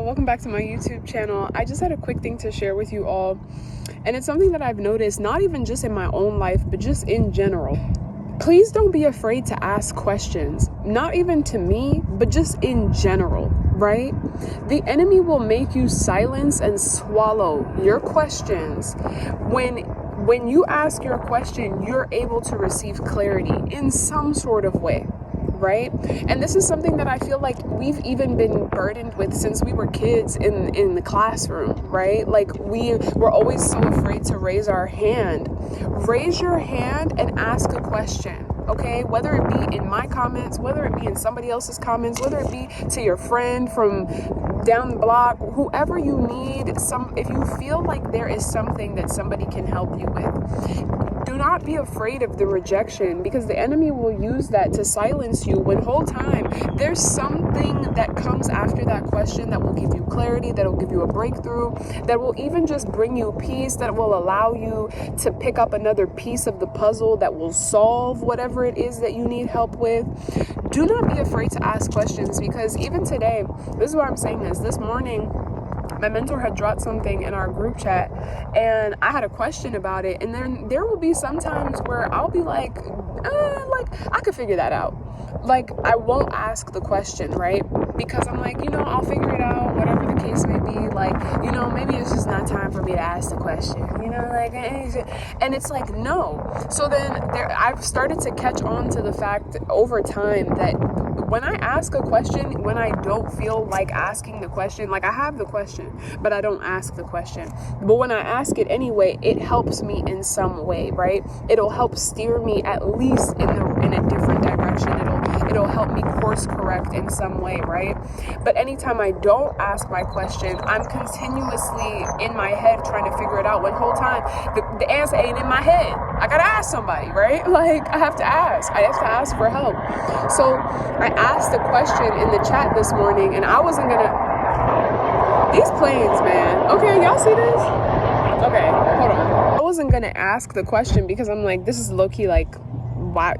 y'all, welcome back to my YouTube channel. I just had a quick thing to share with you all, and it's something that I've noticed, not even just in my own life, but just in general. Please don't be afraid to ask questions, not even to me, but just in general, right? The enemy will make you silence and swallow your questions. When you ask your question, you're able to receive clarity in some sort of way. Right? And this is something that I feel like we've even been burdened with since we were kids in the classroom, right? Like we were always so afraid to raise our hand. Raise your hand and ask a question, okay? Whether it be in my comments, whether it be in somebody else's comments, whether it be to your friend from down the block, whoever you need, if you feel like there is something that somebody can help you with, do not be afraid of the rejection, because the enemy will use that to silence you when whole time there's something that comes after that question that will give you clarity, that will give you a breakthrough, that will even just bring you peace, that will allow you to pick up another piece of the puzzle that will solve whatever it is that you need help with. Do not be afraid to ask questions, because even today, this is why I'm saying this morning, my mentor had dropped something in our group chat and I had a question about it, and then there will be some times where I'll be like I could figure that out. Like, I won't ask the question, right? Because I'm like, I'll figure it out, whatever the case may be. Like, maybe it's just not time for me to ask the question, and it's like, no. So then I've started to catch on to the fact over time that when I ask a question, when I don't feel like asking the question, like I have the question, but I don't ask the question. But when I ask it anyway, it helps me in some way, right? It'll help steer me at least in a different direction. It'll help me course correct in some way, right? But anytime I don't ask my question, I'm continuously in my head trying to figure it out, when whole time the answer ain't in my head. I gotta ask somebody, right? Like, I have to ask for help. So I asked a question in the chat this morning, and I wasn't gonna, these planes, man. Okay, y'all see this? Okay, hold on. I wasn't gonna ask the question because I'm like, this is low-key, like, why,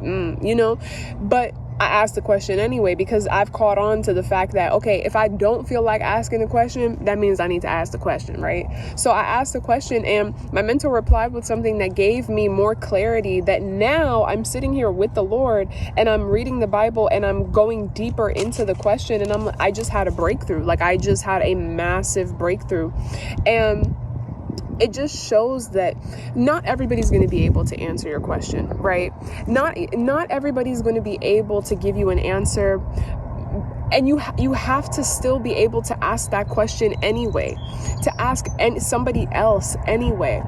but I asked the question anyway, because I've caught on to the fact that, okay, if I don't feel like asking the question, that means I need to ask the question, right? So I asked the question, and my mentor replied with something that gave me more clarity, that now I'm sitting here with the Lord and I'm reading the Bible and I'm going deeper into the question, and I just had a breakthrough. Like, I just had a massive breakthrough. And it just shows that not everybody's going to be able to answer your question, right? Not everybody's going to be able to give you an answer, and you have to still be able to ask that question anyway, to ask somebody else anyway.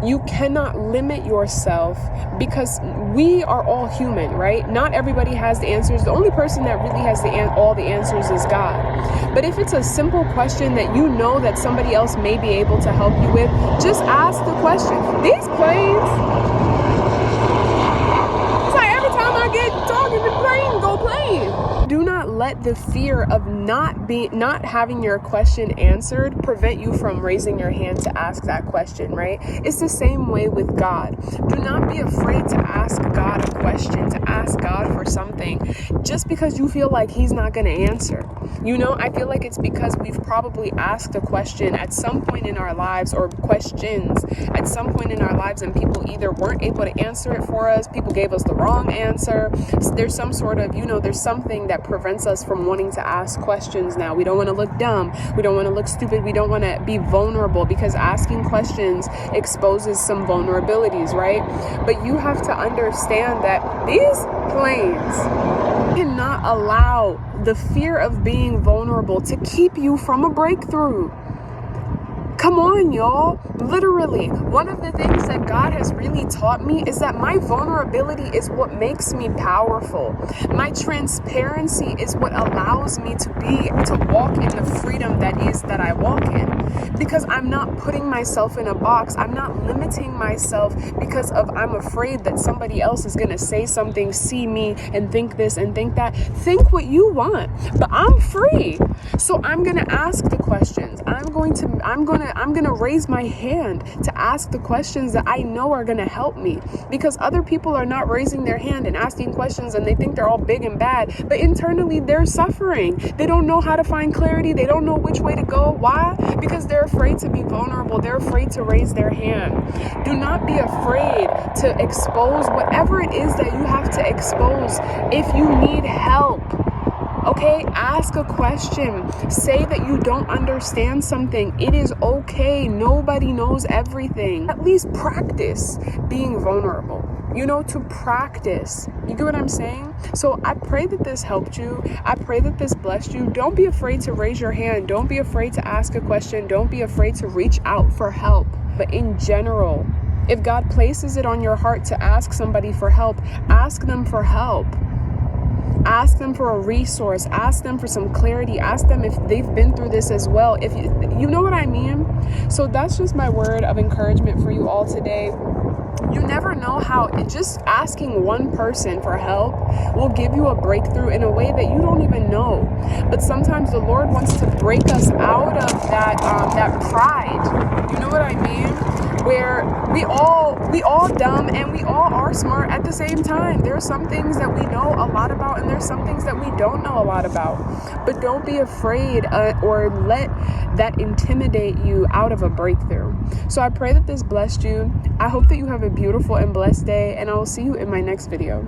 You cannot limit yourself, because we are all human, right? Not everybody has the answers. The only person that really has all the answers is God. But if it's a simple question that you know that somebody else may be able to help you with, just ask the question. These planes, it's like every time I get talking, the plane go playing. Do not let the fear of not having your question answered prevent you from raising your hand to ask that question, right? It's the same way with God. Do not be afraid to ask God a question, to ask God for something, just because you feel like He's not going to answer. I feel like it's because we've probably asked a question at some point in our lives, or questions at some point in our lives, and people either weren't able to answer it for us, people gave us the wrong answer. There's some sort of, there's something that prevents us from wanting to ask questions now. We don't want to look dumb. We don't want to look stupid. We don't want to be vulnerable, because asking questions exposes some vulnerabilities, right? But you have to understand that these planes cannot allow the fear of being vulnerable to keep you from a breakthrough. Come on, y'all. Literally, one of the things that God has really taught me is that my vulnerability is what makes me powerful. My transparency is what allows me to walk in the freedom that I walk in. because I'm not putting myself in a box. I'm not limiting myself because I'm afraid that somebody else is going to say something, see me and think this and think that. Think what you want, but I'm free. So I'm going to ask the questions. I'm going to raise my hand to ask the questions that I know are going to help me, because other people are not raising their hand and asking questions and they think they're all big and bad, but internally they're suffering. They don't know how to find clarity. They don't know which way to go. Why? Because they're afraid to be vulnerable. They're afraid to raise their hand. Do not be afraid to expose whatever it is that you have to expose. If you need help, okay, ask a question. Say that you don't understand something. It is okay. Nobody knows everything. At least practice being vulnerable. To practice. You get what I'm saying? So I pray that this helped you. I pray that this blessed you. Don't be afraid to raise your hand. Don't be afraid to ask a question. Don't be afraid to reach out for help. But in general, if God places it on your heart to ask somebody for help, ask them for help. Ask them for a resource. Ask them for some clarity. Ask them if they've been through this as well. If you know what I mean? So that's just my word of encouragement for you all today. You never know how just asking one person for help will give you a breakthrough in a way that you don't even know. But sometimes the Lord wants to break us out of that pride. You know what I mean? Where we all dumb and we all are smart at the same time. There are some things that we know a lot about and there's some things that we don't know a lot about. But don't be afraid or let that intimidate you out of a breakthrough. So I pray that this blessed you. I hope that you have a beautiful and blessed day, and I will see you in my next video.